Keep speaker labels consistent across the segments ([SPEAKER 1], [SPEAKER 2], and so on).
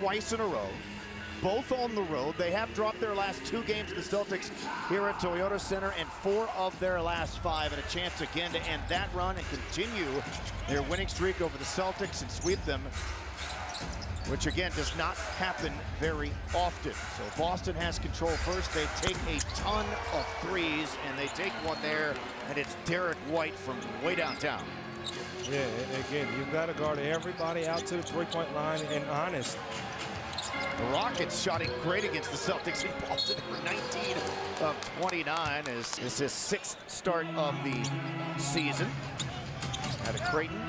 [SPEAKER 1] twice in a row, both on the road. They have dropped their last 2 games to the Celtics here at Toyota Center, and 4 of their last 5, and a chance again to end that run and continue their winning streak over the Celtics and sweep them, which again does not happen very often. So Boston has control first. They take a ton of threes, and they take one there, and it's Derek White from way downtown.
[SPEAKER 2] Yeah, again, you've got to guard everybody out to the three-point line and honest.
[SPEAKER 1] The Rockets shot it great against the Celtics in Boston. 19 of 29 is his 6th start of the season. Out of Creighton.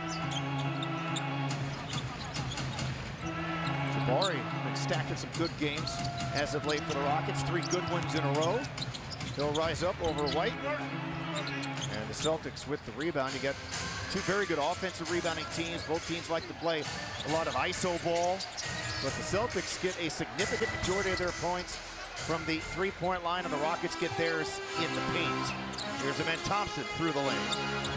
[SPEAKER 1] Jabari been stacking some good games as of late for the Rockets. 3 good ones in a row. He'll rise up over White. And the Celtics with the rebound. You got 2 very good offensive rebounding teams. Both teams like to play a lot of ISO ball. But the Celtics get a significant majority of their points from the three-point line, and the Rockets get theirs in the paint. Here's Amen Thompson through the lane.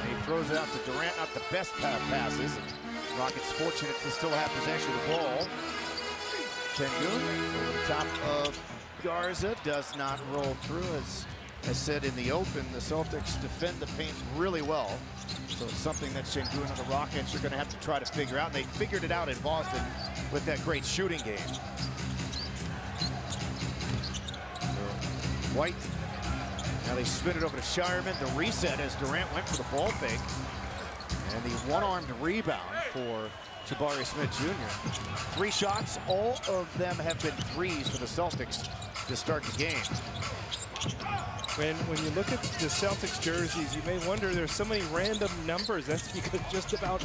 [SPEAKER 1] And he throws it out to Durant, not the best passes. And Rockets fortunate to still have possession of the ball. Sengun over the top of Garza, does not roll through. As said in the open, the Celtics defend the paint really well. So it's something that Sengun and the Rockets are going to have to try to figure out. And they figured it out in Boston with that great shooting game. So White, now they spin it over to Shireman. The reset as Durant went for the ball fake. And the one-armed rebound for Jabari Smith Jr. 3 shots, all of them have been threes for the Celtics to start the game.
[SPEAKER 2] When you look at the Celtics jerseys, you may wonder there's so many random numbers. That's because just about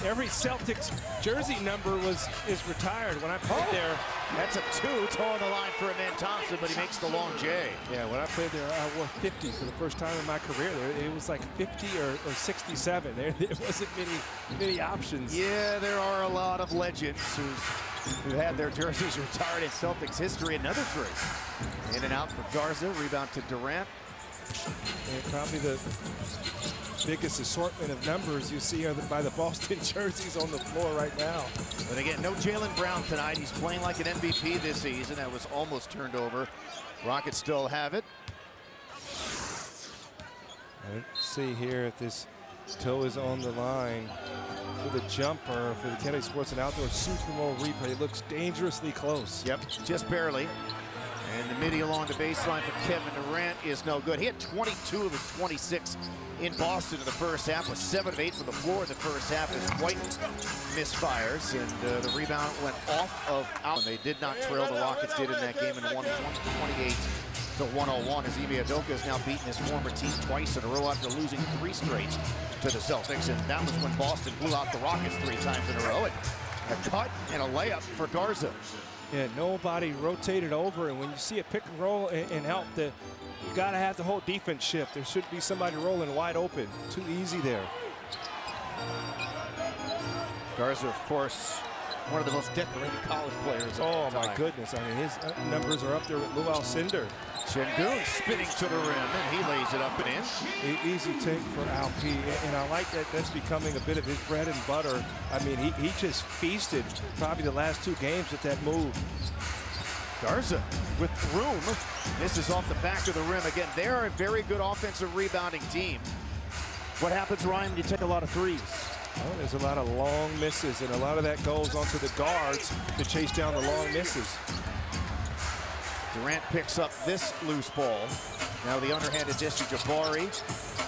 [SPEAKER 2] every Celtics jersey number is retired. When I played there,
[SPEAKER 1] that's a 2 towing the line for Amen Thompson, but he makes the long J.
[SPEAKER 2] Yeah, when I played there, I wore 50 for the first time in my career. It was like 50 or 67. There wasn't many options.
[SPEAKER 1] Yeah, there are a lot of legends who had their jerseys retired in Celtics history. Another 3. In and out for Garza, rebound to Durant.
[SPEAKER 2] And probably the biggest assortment of numbers you see are by the Boston jerseys on the floor right now.
[SPEAKER 1] But again, no Jaylen Brown tonight. He's playing like an MVP this season. That was almost turned over. Rockets still have it.
[SPEAKER 2] Let's see here if this toe is on the line for the jumper for the Kennedy Sports and Outdoor Super Bowl replay. It looks dangerously close.
[SPEAKER 1] Yep, just barely. And the midi along the baseline for Kevin Durant is no good. He had 22 of his 26 in Boston in the first half, was 7 of 8 from the floor in the first half as White misfires, and the rebound went off of out. And they did not trail. The Rockets did in that game and won 128 to 101 as Ime Udoka has now beaten his former team twice in a row after losing 3 straight to the Celtics. And that was when Boston blew out the Rockets 3 times in a row. And a cut and a layup for Garza.
[SPEAKER 2] Yeah, nobody rotated over, and when you see a pick and roll and help, you got to have the whole defense shift. There should be somebody rolling wide open. Too easy there.
[SPEAKER 1] Garza, of course, one of the most decorated college players of all time.
[SPEAKER 2] My goodness. I mean, his numbers are up there with Lou Alcindor.
[SPEAKER 1] Sengun spinning to the rim, and he lays it up and in.
[SPEAKER 2] Easy take for Alp, and I like that that's becoming a bit of his bread and butter. I mean, he just feasted probably the last 2 games with that move.
[SPEAKER 1] Garza with room. This is off the back of the rim. Again, they're a very good offensive rebounding team. What happens, Ryan? You take a lot of threes.
[SPEAKER 2] Well, there's a lot of long misses, and a lot of that goes onto the guards to chase down the long misses.
[SPEAKER 1] Durant picks up this loose ball. Now the underhanded dish to Jabari.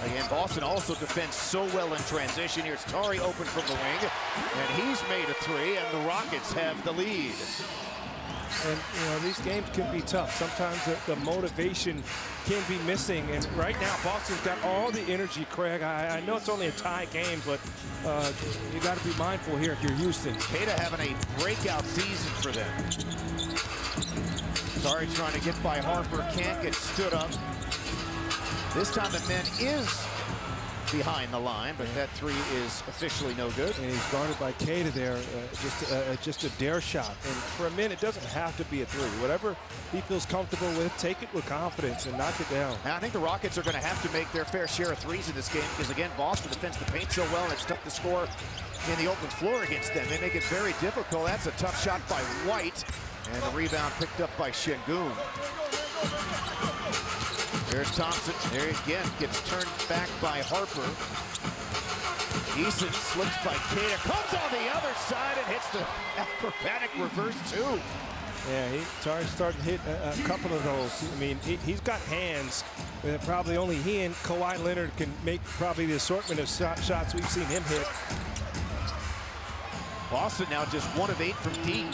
[SPEAKER 1] Again, Boston also defends so well in transition. Here's Tari open from the wing, and he's made a 3, and the Rockets have the lead.
[SPEAKER 2] And, you know, these games can be tough. Sometimes the motivation can be missing, and right now Boston's got all the energy, Craig. I know it's only a tie game, but you got to be mindful here if you're Houston.
[SPEAKER 1] Queta having a breakout season for them. Sorry, trying to get by Harper, can't get stood up. This time the man is behind the line, but that three is officially no good.
[SPEAKER 2] And he's guarded by Kada there, just a dare shot. And for a minute, it doesn't have to be a three. Whatever he feels comfortable with, take it with confidence and knock it down.
[SPEAKER 1] And I think the Rockets are going to have to make their fair share of threes in this game because, again, Boston defends the paint so well, and it's tough to score in the open floor against them. They make it very difficult. That's a tough shot by White, and the rebound picked up by Şengün. There's Thompson. There again, gets turned back by Harper. Eason slips by Kada, comes on the other side and hits the acrobatic reverse two.
[SPEAKER 2] Yeah, he's starting to hit a couple of those. I mean, he's got hands that probably only he and Kawhi Leonard can make probably the assortment of shots we've seen him hit.
[SPEAKER 1] Boston now just 1 of 8 from deep.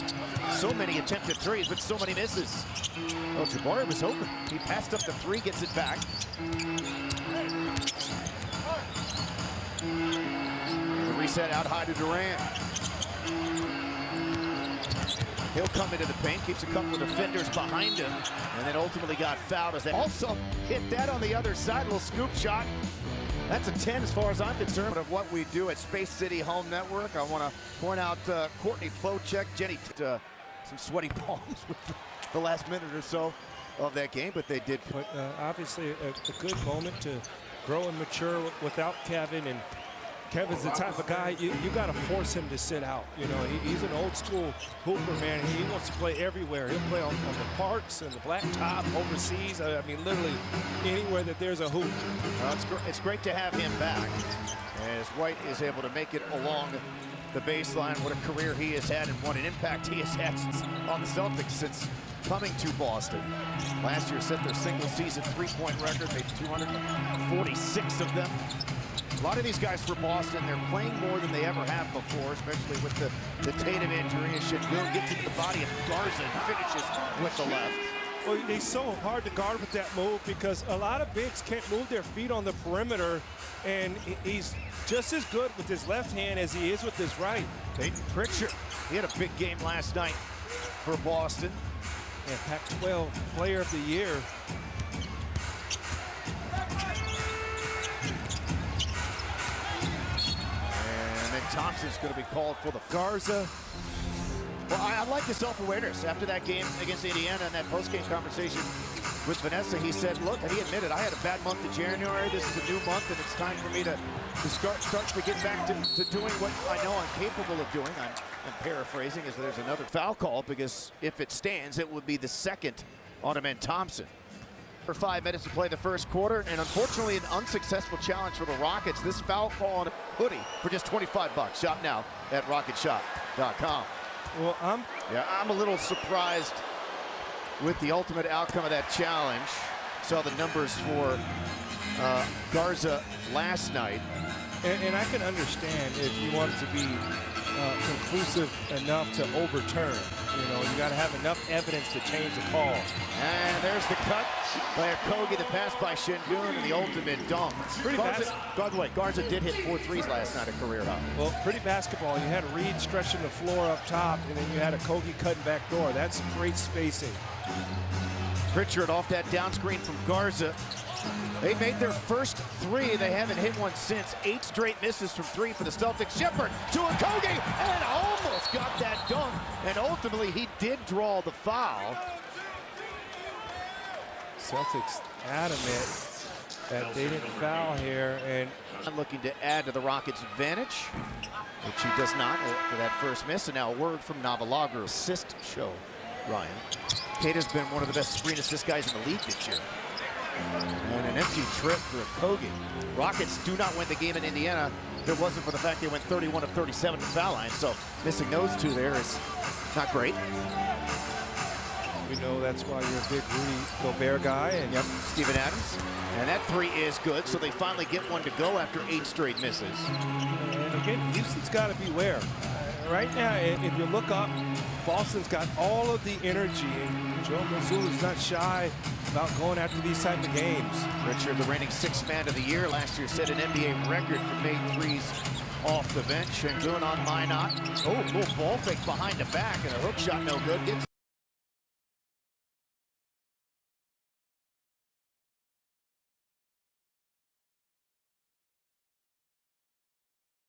[SPEAKER 1] So many attempted threes, but so many misses. Oh, Jabari was open. He passed up the three, gets it back. And the reset out high to Durant. He'll come into the paint, keeps a couple of defenders behind him, and then ultimately got fouled as they also hit that on the other side. Little scoop shot. That's a 10 as far as I'm concerned. Of what we do at Space City Home Network, I want to point out Courtney Plowcheck, Jenny, some sweaty palms with the last minute or so of that game, but they did.
[SPEAKER 2] But obviously a good moment to grow and mature without Kevin, and Kevin's the type of guy you got to force him to sit out. You know, he's an old school hooper, man. He wants to play everywhere. He'll play on the parks and the blacktop, overseas. I mean, literally anywhere that there's a hoop.
[SPEAKER 1] It's great to have him back as White is able to make it along the baseline. What a career he has had and what an impact he has had on the Celtics since coming to Boston. Last year set their single season three-point record, made 246 of them. A lot of these guys for Boston, they're playing more than they ever have before, especially with the Tatum injury. And Şengün gets into the body of Garza and finishes with the left.
[SPEAKER 2] Well, he's so hard to guard with that move because a lot of bigs can't move their feet on the perimeter, and he's just as good with his left hand as he is with his right.
[SPEAKER 1] Peyton Pritchard, he had a big game last night for Boston.
[SPEAKER 2] Yeah, Pac-12 Player of the Year.
[SPEAKER 1] Thompson's going to be called for the Garza. Well, I like the self-awareness after that game against Indiana and that post-game conversation with Vanessa. He said, look, and he admitted, I had a bad month in January. This is a new month, and it's time for me to start to get back to doing what I know I'm capable of doing. I'm paraphrasing as there's another foul call because if it stands, it would be the second on Amen Thompson. For 5 minutes to play the first quarter, and unfortunately an unsuccessful challenge for the Rockets. This foul call on a hoodie for just $25. Shop now at rocketshop.com.
[SPEAKER 2] Well,
[SPEAKER 1] I'm a little surprised with the ultimate outcome of that challenge. Saw the numbers for Garza last night.
[SPEAKER 2] And I can understand if you want it to be conclusive enough to overturn. You know, you got to have enough evidence to change the call.
[SPEAKER 1] And there's the cut by Okogie, the pass by Şengün, and the ultimate dunk. By the way, Garza did hit 4 threes last night at career high.
[SPEAKER 2] Well, pretty basketball. You had Reed stretching the floor up top, and then you had Okogie cutting back door. That's great spacing.
[SPEAKER 1] Pritchard off that down screen from Garza. They made their first three. They haven't hit one since. 8 straight misses from 3 for the Celtics. Shepherd to Okogie, and almost got that dunk. And ultimately, he did draw the foul.
[SPEAKER 2] Celtics adamant that they didn't foul here, and
[SPEAKER 1] looking to add to the Rockets' advantage, which he does not for that first miss. And now a word from Navalaga. Assist show, Ryan. Kata's been one of the best screen assist guys in the league this year. And an empty trip for Okogie. Rockets do not win the game in Indiana if it wasn't for the fact they went 31 of 37 to foul line. So missing those 2 there is not great.
[SPEAKER 2] We know that's why you're a big Rudy Gobert guy. And
[SPEAKER 1] yep, Steven Adams. And that 3 is good, so they finally get one to go after 8 straight misses.
[SPEAKER 2] And again, Houston's got to beware. Right now, if you look up, Boston's got all of the energy, and Joe Mazzulla's not shy about going after these type of games.
[SPEAKER 1] Richard, the reigning 6th man of the year, last year set an NBA record for made threes off the bench. And doing on Minot. Oh, little ball fake behind the back, and a hook shot no good.